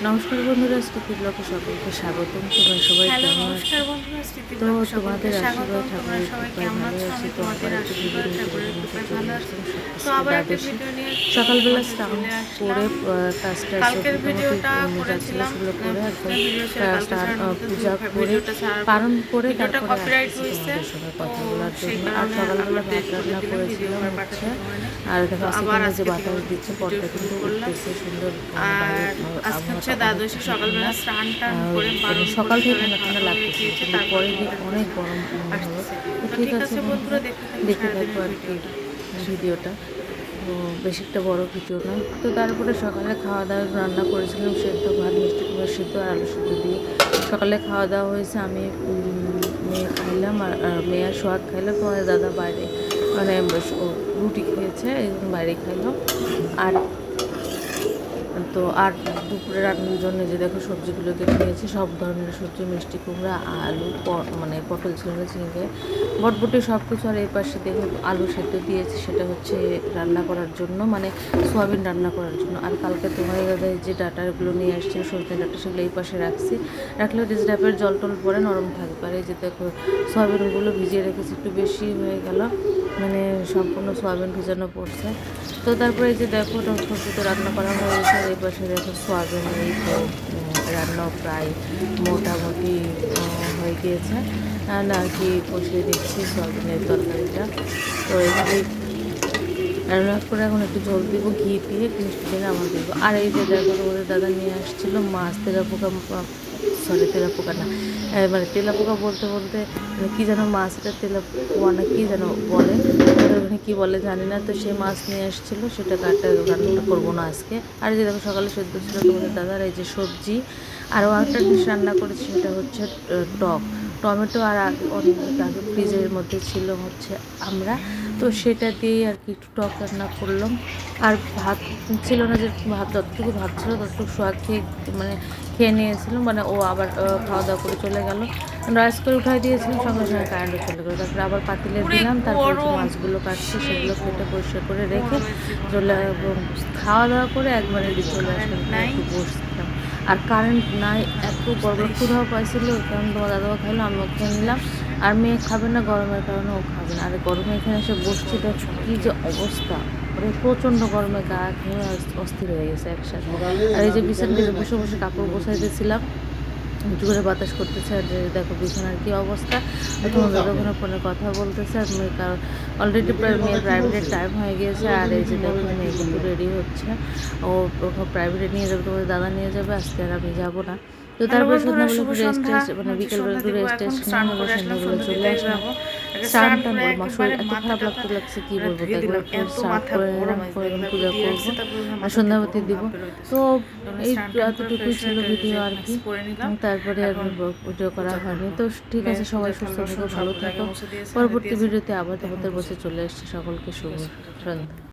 নমস্কার বন্ধুরা, স্মৃতি ব্লগে সকলকে স্বাগতম। তোমরা সবাই কেমন আছো? তো তোমাদের আশীর্বাদ ঠাকুরের কৃপায় ভালো আছি। তো আবার একটু ভিডিও নিতে চলে আসলাম দ্বাদশী সকালবেলা স্নান করে কাজটা মোটামুটি যাচ্ছিল সেগুলো করে একদম পূজা করে পালন করে তারপরে আসছি তোমাদের সঙ্গে কথা বলার জন্য। আর সকালবেলা ভাত রান্না করেছিলাম হচ্ছে, আর দেখো আজকে যে বাতাস দিচ্ছে পরটা কিন্তু উঠতেছে সুন্দর। আজকে হচ্ছে দ্বাদশী, সকালবেলা স্নান টান করে সকাল থেকে ঠান্ডা ঠান্ডা লাগতেছে, কিন্তু পরে গিয়ে অনেক গরম হলো। তো ঠিক আছে বন্ধুরা, দেখে থাকবো আর কি ভিডিওটা। তো বেশি একটা বড় ভিডিও না। তো তারপরে সকালে খাওয়া দাওয়া রান্না করেছিলাম সেদ্ধ ভাত, মিষ্টি কুমড়া সিদ্ধ আর আলু সিদ্ধ দিয়ে সকালে খাওয়া দাওয়া হয়েছে। আমি মেয়ে খাইলাম, আর মেয়ে আর সোহাগ খাইলাম। তোমাদের দাদা বাইরে মানে রুটি খেয়েছে, এই বাইরে খাইলাম। আর তো আর দুপুরে রান্নার জন্য যে দেখো সবজিগুলো কেটে নিয়েছি, সব ধরনের সবজি, মিষ্টি কুমড়া, আলু, মানে পটল ছিল না, ঝিঙে, বটবটি সব কিছু। আর এই পাশে দেখো আলু সেদ্ধ দিয়েছি, সেটা হচ্ছে রান্না করার জন্য, মানে সোয়াবিন রান্না করার জন্য। আর কালকে তোমার দাদা যে ডাটাগুলো নিয়ে আসছিল, সজনে ডাটা, সেগুলো এই পাশে রাখলে ডিস ডাবের জল টল পরে নরম থাকবে। আর এই যে দেখো সোয়াবিনগুলো ভিজিয়ে রেখেছি, একটু বেশি হয়ে গেল, মানে সম্পূর্ণ সোয়াবিন ভিজানো পড়ছে। তো তারপরে এই যে দেখো সবজি তো রান্না করা হয়েছে। এই পাশে দেখো সোয়াবিন এই তো রান্না প্রায় মোটামুটি হয়ে গিয়েছে, আর কি কষিয়ে দিচ্ছি সোয়াবিনের তরকারিটা। তো এইভাবেই রান্না করে এখন একটু জল দিব, ঘি দিয়ে মিষ্টি দিয়ে আমার দিব। আর এই যে দেখো ওদের দাদা নিয়ে আসছিলো মাছ, তেলাপোকা না, মানে তেলাপোকা বলতে বলতে কী যেন মাছ, এটা তেলাপোয়া না কী যেন বলে, ওখানে কী বলে জানি না। তো সে মাছ নিয়ে এসেছিলো, সেটা রান্নাটা করবো না আজকে। আর যে দেখো সকালে সেদ্ধ ছিল তোমাদের দাদার এই যে সবজি। আরও একটা ডিশ রান্না করেছি, সেটা হচ্ছে টমেটো, আর আগে ফ্রিজের মধ্যে ছিল হচ্ছে আমরা, তো সেটা দিয়েই আর কি একটু টক রান্না করলাম। আর ভাত ছিল না, যে যতটুকু ভাত ছিল ততটুকু সোয়াগ খেয়ে নিয়েছিলাম, মানে ও আবার খাওয়া দাওয়া করে চলে গেল। রাইস করে উঠাই দিয়েছিলাম, সঙ্গে সঙ্গে কারেন্টও চলে গেলো। তারপরে আবার পাতিলে দিলাম, তারপরে যে মাছগুলো কাটছি সেগুলো কেটে পরিষ্কার করে রেখে খাওয়া দাওয়া করে একবারে চলে আসলাম, একটু বসছিলাম। আর কারেন্ট নাই, এত গরম, ক্ষুধাও পাইছিল, কারণ তোমার দাদাও খাইলো, আমিও খেয়ে নিলাম। আর মেয়ে খাবে না, গরমের কারণে ও খাবে না। আর গরমে এখানে এসে বসছি, দেখো কী যে অবস্থা, মানে প্রচণ্ড গরমে গা খেয়ে অস্থির হয়ে গেছে একসাথে। আর এই যে বিছানায় বসে বসে কাপড় বসাইতেছিলাম, জোরে বাতাস করতেছে। আর দেখো বিছানার কী অবস্থা। তোমার দাদা ওখানে ফোনে কথা বলতেছে, আর মেয়ে কারণ অলরেডি মেয়ের প্রাইভেটের টাইম হয়ে গিয়েছে। আর এই যে দেখো মেয়ে কিন্তু রেডি হচ্ছে, ও প্রাইভেটে নিয়ে যাবে, তোমাদের দাদা নিয়ে যাবে, আজকে আর আমি যাবো না। তো তারপরে সন্ধ্যাবেলা একটু রেস্ট, মানে বিকেলবেলা একটু রেস্ট নিয়ে নেবো, সন্ধ্যাবেলা চলে আসলাম। স্নান টান করবো, শরীর এত খারাপ লাগছে কি বলবো। তারপরে স্নান করে নিলাম, করে পূজা করবো আর সন্ধ্যাবতী দিব। তো এই এতটুকুই ছিল ভিডিও আর কি, তারপরে আর ভিডিও করা হয়নি। তো ঠিক আছে, সবাই সুস্থ থাকো, ভালো থাকো। পরবর্তী ভিডিওতে আবার তোমাদের বসে চলে এসেছি। সকলকে শুভ সন্ধ্যা।